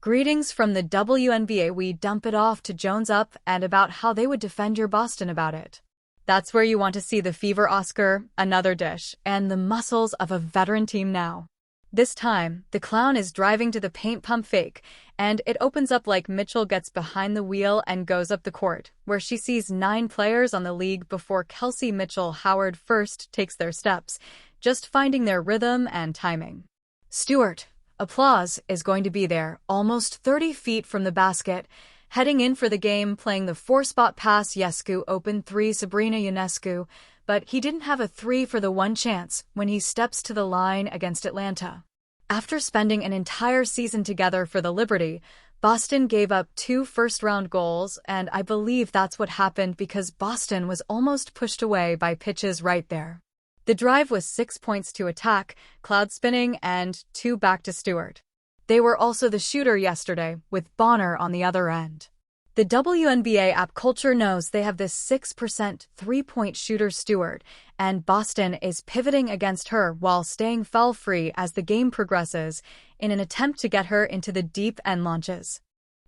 Greetings from the WNBA. We dump it off to Jones up and about how they would defend your Boston about it. That's where you want to see the fever Oscar, another dish, and the muscles of a veteran team now. This time, the clown is driving to the paint pump fake, and it opens up like Mitchell gets behind the wheel and goes up the court, where she sees 9 players on the league before Kelsey Mitchell Howard first takes their steps, just finding their rhythm and timing. Stewart, applause, is going to be there, almost 30 feet from the basket, heading in for the game, playing the 4-spot pass. Ionescu open 3, Sabrina Ionescu, but he didn't have a 3 for the one chance when he steps to the line against Atlanta. After spending an entire season together for the Liberty, Boston gave up 2 first-round goals, and I believe that's what happened because Boston was almost pushed away by pitches right there. The drive was 6 points to attack, Cloud spinning, and 2 back to Stewart. They were also the shooter yesterday, with Bonner on the other end. The WNBA app culture knows they have this 6% three-point shooter Stewart, and Boston is pivoting against her while staying foul-free as the game progresses in an attempt to get her into the deep end launches.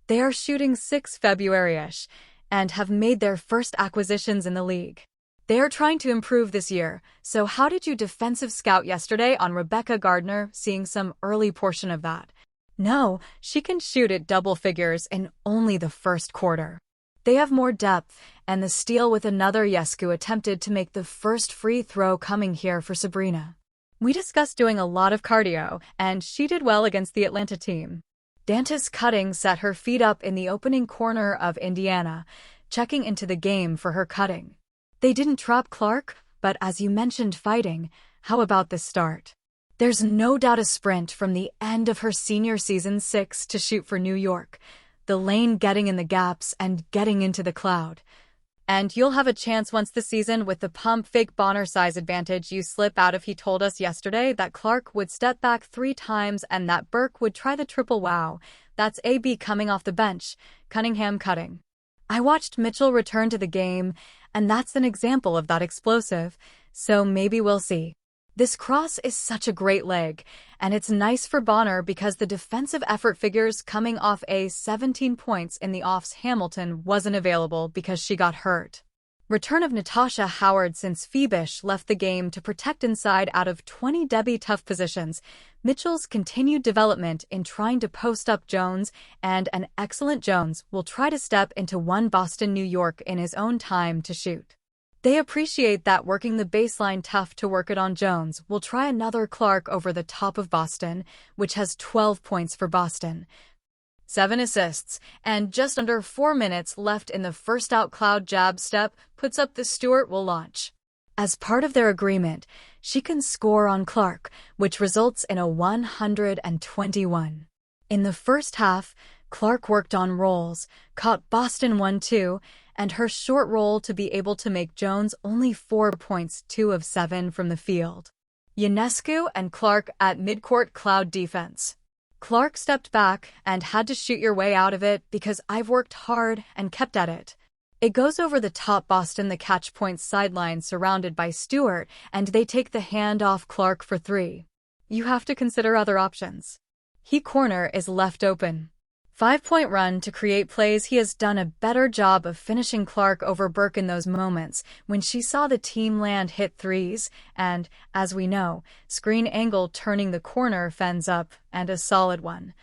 They are shooting 6 February-ish and have made their first acquisitions in the league. They are trying to improve this year, so how did you defensive scout yesterday on Rebecca Gardner, seeing some early portion of that? No, she can shoot at double figures in only the first quarter. They have more depth, and the steal with another Ionescu attempted to make the first free throw coming here for Sabrina. We discussed doing a lot of cardio, and she did well against the Atlanta team. Dantas cutting set her feet up in the opening corner of Indiana, checking into the game for her cutting. They didn't trap Clark, but as you mentioned fighting, how about the start? There's no doubt a sprint from the end of her senior season 6 to shoot for New York, the lane getting in the gaps and getting into the cloud. And you'll have a chance once the season with the pump fake Bonner size advantage you slip out of. He told us yesterday that Clark would step back 3 times and that Burke would try the triple. Wow, that's AB coming off the bench, Cunningham cutting. I watched Mitchell return to the game, and that's an example of that explosive, so maybe we'll see. This cross is such a great leg, and it's nice for Bonner because the defensive effort figures coming off a 17 points in the offs. Hamilton wasn't available because she got hurt. Return of Natasha Cloud since Phoebish left the game to protect inside out of 20 Debbie tough positions. Mitchell's continued development in trying to post up Jones, and an excellent Jones will try to step into one Boston New York in his own time to shoot. They appreciate that working the baseline tough to work it on. Jones will try another Clark over the top of Boston, which has 12 points for Boston, 7 assists, and just under 4 minutes left in the first out. Cloud jab step puts up the Stewart will launch. As part of their agreement, she can score on Clark, which results in a 121. In the first half, Clark worked on rolls, caught Boston 1-2, and her short roll to be able to make Jones only 4 points, 2 of 7 from the field. Ionescu and Clark at midcourt. Cloud defense. Clark stepped back and had to shoot your way out of it because I've worked hard and kept at it. It goes over the top. Boston the catch point sideline surrounded by Stewart, and they take the hand off Clark for 3. You have to consider other options. He corner is left open. 5-point run to create plays. He has done a better job of finishing Clark over Burke in those moments when she saw the team land hit 3s, and, as we know, screen angle turning the corner fends up, and a solid one.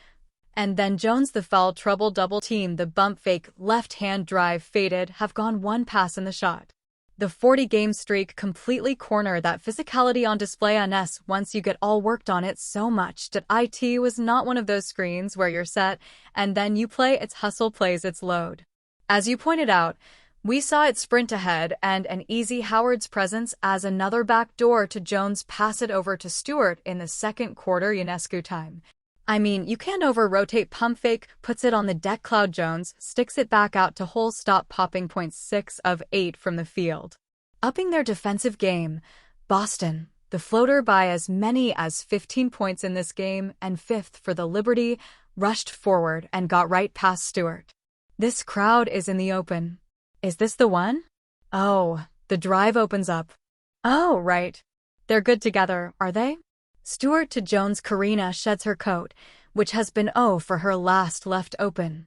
And then Jones the foul trouble double team, the bump fake left-hand drive faded, have gone 1 pass in the shot. The 40-game streak completely corner that physicality on display on S once you get all worked on it so much that it was not one of those screens where you're set and then you play. Its hustle plays its load. As you pointed out, we saw it sprint ahead and an easy Howard's presence as another back door to Jones pass it over to Stewart in the second quarter. Ionescu time. I mean, you can't over-rotate. Pump fake, puts it on the deck. Cloud Jones sticks it back out to hole stop, popping points 6 of 8 from the field. Upping their defensive game, Boston, the floater by as many as 15 points in this game, and 5th for the Liberty, rushed forward and got right past Stewart. This crowd is in the open. Is this the one? Oh, the drive opens up. Oh, right. They're good together, are they? Stewart to Jones. Karina sheds her coat, which has been for her last left open.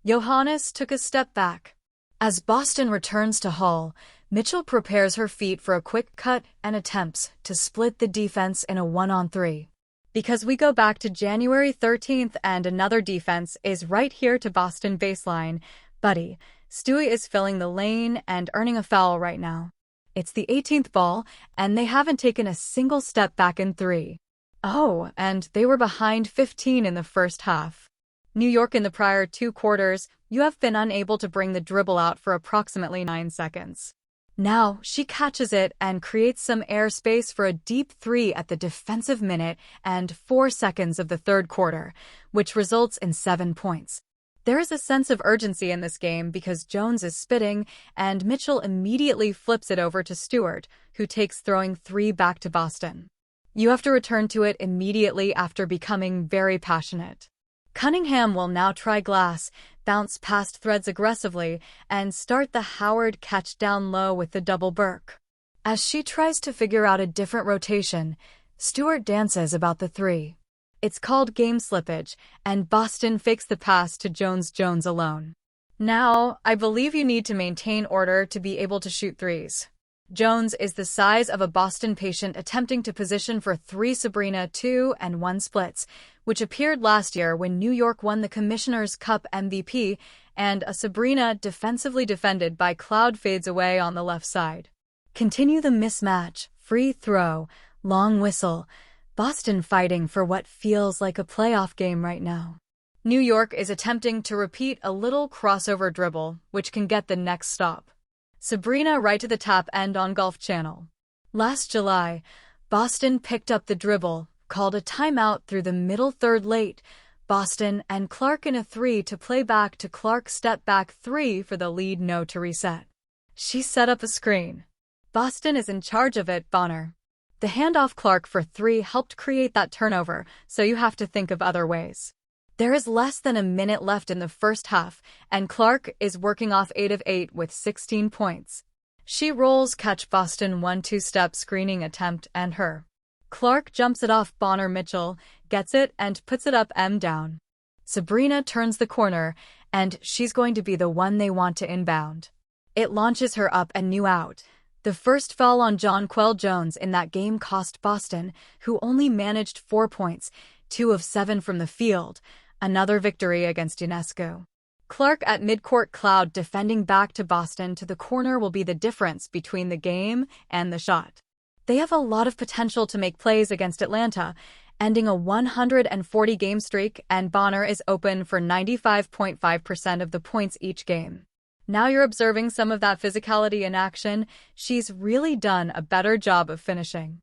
Johannes took a step back. As Boston returns to Hull, Mitchell prepares her feet for a quick cut and attempts to split the defense in a 1-on-3. Because we go back to January 13th and another defense is right here to Boston baseline. Buddy, Stewie is filling the lane and earning a foul right now. It's the 18th ball, and they haven't taken a single step back in 3. Oh, and they were behind 15 in the first half. New York in the prior 2 quarters, you have been unable to bring the dribble out for approximately 9 seconds. Now, she catches it and creates some airspace for a deep 3 at the defensive minute and 4 seconds of the third quarter, which results in 7 points. There is a sense of urgency in this game because Jones is spitting, and Mitchell immediately flips it over to Stewart, who takes throwing 3 back to Boston. You have to return to it immediately after becoming very passionate. Cunningham will now try glass, bounce past threads aggressively, and start the Howard catch down low with the double Burke. As she tries to figure out a different rotation, Stewart dances about the 3. It's called game slippage, and Boston fakes the pass to Jones alone. Now, I believe you need to maintain order to be able to shoot threes. Jones is the size of a Boston patient attempting to position for 3 Sabrina 2-1 splits, which appeared last year when New York won the Commissioner's Cup MVP, and a Sabrina defensively defended by Cloud fades away on the left side. Continue the mismatch, free throw, long whistle. Boston fighting for what feels like a playoff game right now. New York is attempting to repeat a little crossover dribble, which can get the next stop. Sabrina right to the tap end on Golf Channel. Last July, Boston picked up the dribble, called a timeout through the middle third late. Boston and Clark in a 3 to play back to Clark step back 3 for the lead no to reset. She set up a screen. Boston is in charge of it, Bonner. The handoff Clark for 3 helped create that turnover, so you have to think of other ways. There is less than a minute left in the first half, and Clark is working off 8 of 8 with 16 points. She rolls catch Boston 1-2 step screening attempt and her. Clark jumps it off Bonner Mitchell, gets it and puts it up down. Sabrina turns the corner, and she's going to be the one they want to inbound. It launches her up and new out. The first foul on Jonquel Jones in that game cost Boston, who only managed 4 points, 2 of 7 from the field, another victory against Ionescu. Clark at midcourt. Cloud defending back to Boston to the corner will be the difference between the game and the shot. They have a lot of potential to make plays against Atlanta, ending a 140-game streak, and Bonner is open for 95.5% of the points each game. Now you're observing some of that physicality in action. She's really done a better job of finishing.